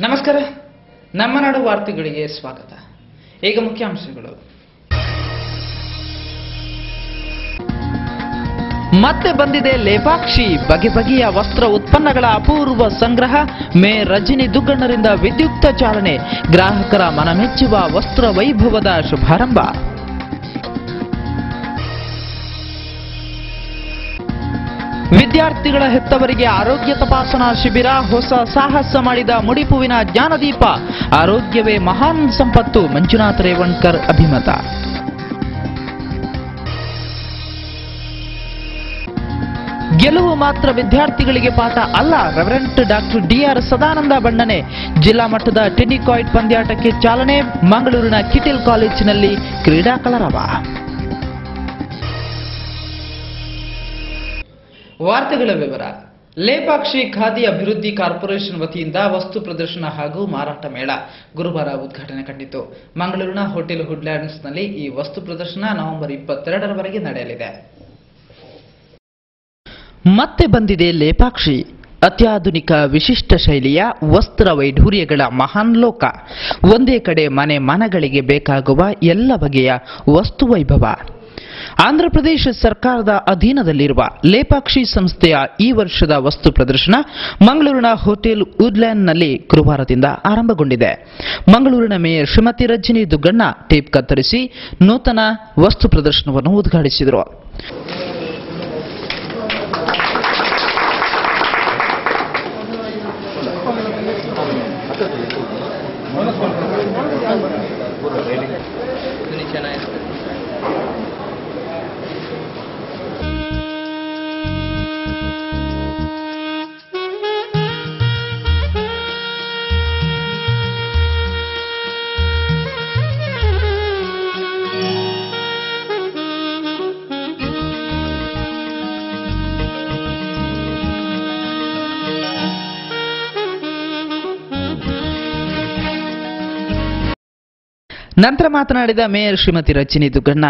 ನಮಸ್ಕಾರ. ನಮ್ಮ ನಾಡು ವಾರ್ತೆಗಳಿಗೆ ಸ್ವಾಗತ. ಈಗ ಮುಖ್ಯಾಂಶಗಳು. ಮತ್ತೆ ಬಂದಿದೆ ಲೇಪಾಕ್ಷಿ. ಬಗೆ ಬಗೆಯ ವಸ್ತ್ರ ಉತ್ಪನ್ನಗಳ ಅಪೂರ್ವ ಸಂಗ್ರಹ. ಮೇ ರಜನಿ ದುಗ್ಗಣ್ಣರಿಂದ ವಿದ್ಯುಕ್ತ ಚಾಲನೆ. ಗ್ರಾಹಕರ ಮನಮೆಚ್ಚುವ ವಸ್ತ್ರ ವೈಭವದ ಶುಭಾರಂಭ. ವಿದ್ಯಾರ್ಥಿಗಳ ಹೆತ್ತವರಿಗೆ ಆರೋಗ್ಯ ತಪಾಸಣಾ ಶಿಬಿರ. ಹೊಸ ಸಾಹಸ ಮಾಡಿದ ಮುಡಿಪುವಿನ ಜ್ಞಾನದೀಪ. ಆರೋಗ್ಯವೇ ಮಹಾನ್ ಸಂಪತ್ತು. ಮಂಜುನಾಥ ರೇವಣ್ಕರ್ ಅಭಿಮತ. ಗೆಲುವು ಮಾತ್ರ ವಿದ್ಯಾರ್ಥಿಗಳಿಗೆ ಪಾಠ ಅಲ್ಲ. ರೆವರೆಂಟ್ ಡಾಕ್ಟರ್ ಡಿಆರ್ ಸದಾನಂದ ಬಣ್ಣನೆ. ಜಿಲ್ಲಾ ಮಟ್ಟದ ಟೆನ್ನಿಕಾಯ್ಡ್ ಪಂದ್ಯಾಟಕ್ಕೆ ಚಾಲನೆ. ಮಂಗಳೂರಿನ ಕಿಟಿಲ್ ಕಾಲೇಜಿನಲ್ಲಿ ಕ್ರೀಡಾ ಕಲರವ. ವಾರ್ತೆಗಳ ವಿವರ. ಲೇಪಾಕ್ಷಿ ಖಾದಿ ಅಭಿವೃದ್ಧಿ ಕಾರ್ಪೊರೇಷನ್ ವತಿಯಿಂದ ವಸ್ತು ಪ್ರದರ್ಶನ ಹಾಗೂ ಮಾರಾಟ ಮೇಳ ಗುರುವಾರ ಉದ್ಘಾಟನೆ ಕಂಡಿತು. ಮಂಗಳೂರಿನ ಹೋಟೆಲ್ ವುಡ್ಲ್ಯಾಂಡ್ಸ್ನಲ್ಲಿ ಈ ವಸ್ತು ಪ್ರದರ್ಶನ ನವೆಂಬರ್ 22ರವರೆಗೆ ನಡೆಯಲಿದೆ. ಮತ್ತೆ ಬಂದಿದೆ ಲೇಪಾಕ್ಷಿ. ಅತ್ಯಾಧುನಿಕ ವಿಶಿಷ್ಟ ಶೈಲಿಯ ವಸ್ತ್ರ ವೈಢೂರ್ಯಗಳ ಮಹಾನ್ ಲೋಕ. ಒಂದೇ ಕಡೆ ಮನೆಗಳಿಗೆ ಬೇಕಾಗುವ ಎಲ್ಲ ಬಗೆಯ ವಸ್ತು ವೈಭವ. ಆಂಧ್ರಪ್ರದೇಶ ಸರ್ಕಾರದ ಅಧೀನದಲ್ಲಿರುವ ಲೇಪಾಕ್ಷಿ ಸಂಸ್ಥೆಯ ಈ ವರ್ಷದ ವಸ್ತು ಪ್ರದರ್ಶನ ಮಂಗಳೂರಿನ ಹೋಟೆಲ್ ವುಡ್ಲ್ಯಾಂಡ್ನಲ್ಲಿ ಗುರುವಾರದಿಂದ ಆರಂಭಗೊಂಡಿದೆ. ಮಂಗಳೂರಿನ ಮೇಯರ್ ಶ್ರೀಮತಿ ರಜನಿ ದುಗ್ಗಣ್ಣ ಟೇಪ್ ಕತ್ತರಿಸಿ ನೂತನ ವಸ್ತು ಪ್ರದರ್ಶನವನ್ನು ಉದ್ಘಾಟಿಸಿದರು. ನಂತರ ಮಾತನಾಡಿದ ಮೇಯರ್ ಶ್ರೀಮತಿ ರಜನಿ ದುಗ್ಗಣ್ಣ,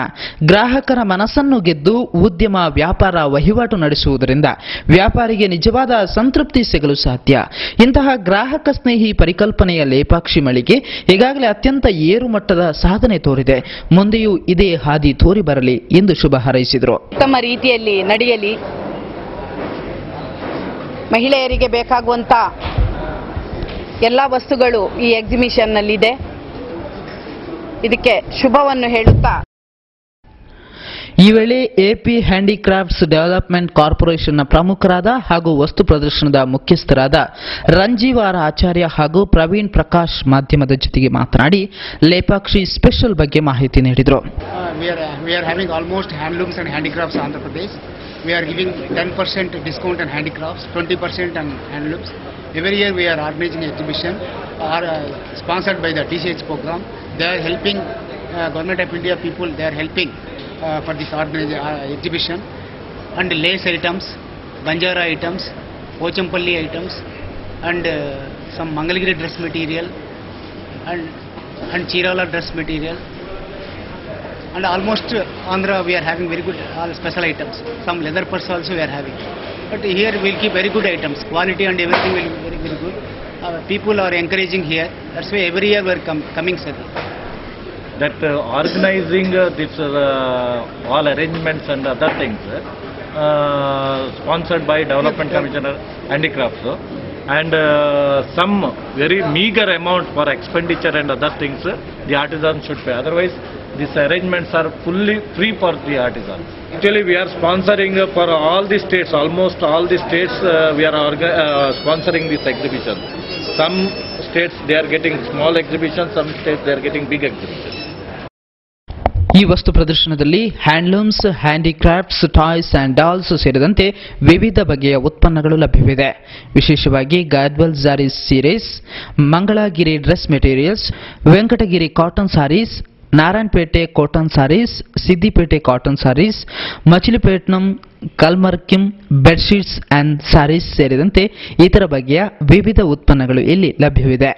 ಗ್ರಾಹಕರ ಮನಸ್ಸನ್ನು ಗೆದ್ದು ಉದ್ಯಮ ವ್ಯಾಪಾರ ವಹಿವಾಟು ನಡೆಸುವುದರಿಂದ ವ್ಯಾಪಾರಿಗೆ ನಿಜವಾದ ಸಂತೃಪ್ತಿ ಸಿಗಲು ಸಾಧ್ಯ. ಇಂತಹ ಗ್ರಾಹಕ ಸ್ನೇಹಿ ಪರಿಕಲ್ಪನೆಯ ಲೇಪಾಕ್ಷಿ ಮಳಿಗೆ ಈಗಾಗಲೇ ಅತ್ಯಂತ ಏರು ಮಟ್ಟದ ಸಾಧನೆ ತೋರಿದೆ. ಮುಂದೆಯೂ ಇದೇ ಹಾದಿ ತೋರಿ ಬರಲಿ ಎಂದು ಶುಭ ಹಾರೈಸಿದರು. ಉತ್ತಮ ರೀತಿಯಲ್ಲಿ ನಡೆಯಲಿ. ಮಹಿಳೆಯರಿಗೆ ಬೇಕಾಗುವಂತ ಎಲ್ಲ ವಸ್ತುಗಳು ಈ ಎಕ್ಸಿಬಿಷನ್ನಲ್ಲಿದೆ. ಇದಕ್ಕೆ ಶುಭವನ್ನು ಹೇಳುತ್ತಾ ಈ ವೇಳೆ ಎಪಿ ಹ್ಯಾಂಡಿಕ್ರಾಫ್ಟ್ಸ್ ಡೆವಲಪ್ಮೆಂಟ್ ಕಾರ್ಪೊರೇಷನ್ನ ಪ್ರಮುಖರಾದ ಹಾಗೂ ವಸ್ತು ಪ್ರದರ್ಶನದ ಮುಖ್ಯಸ್ಥರಾದ ರಂಜೀವ್ ಆರ್ ಆಚಾರ್ಯ ಹಾಗೂ ಪ್ರವೀಣ್ ಪ್ರಕಾಶ್ ಮಾಧ್ಯಮದ ಜೊತೆಗೆ ಮಾತನಾಡಿ ಲೇಪಾಕ್ಷಿ ಸ್ಪೆಷಲ್ ಬಗ್ಗೆ ಮಾಹಿತಿ ನೀಡಿದರು. We are having almost handlooms and handicrafts Andhra Pradesh. We are giving 10% discount on handicrafts, 20% on handlooms. Every year we are organizing an exhibition sponsored by the TCH program. They are helping Government of India people. They are helping for this exhibition. And lace items, Banjara items, Pochampalli items, and some Mangalagiri dress material, and Chirala dress material. And almost Andhra we are having very good special items. Some leather purse also we are having. But here we will keep very good items. Quality and everything will be very, very good. People are encouraging here. That's why every year we are coming, sir. That organizing this all arrangements and other things sponsored by Development Commissioner Handicrafts, and some very meager amount for expenditure and other things the artisans should pay. Otherwise these arrangements are fully free for the artisans. Actually we are sponsoring for all the states, almost all the states we are sponsoring this exhibition. Some states they are getting small exhibitions, some states they are getting big exhibitions. ಈ ವಸ್ತು ಪ್ರದರ್ಶನದಲ್ಲಿ handlooms, handicrafts, toys and dolls ಸೇರಿದಂತೆ ವಿವಿಧ ಬಗೆಯ ಉತ್ಪನ್ನಗಳು ಲಭ್ಯವಿದೆ. ವಿಶೇಷವಾಗಿ Gadwal zari sarees, Mangalagiri dress materials, Venkatagiri cotton sarees, Narayanpet cotton sarees, Siddipet cotton sarees, Machilipatnam kalamkari bedsheets and sarees ಸೇರಿದಂತೆ ಇತರ ಬಗೆಯ ವಿವಿಧ ಉತ್ಪನ್ನಗಳು ಇಲ್ಲಿ ಲಭ್ಯವಿದೆ.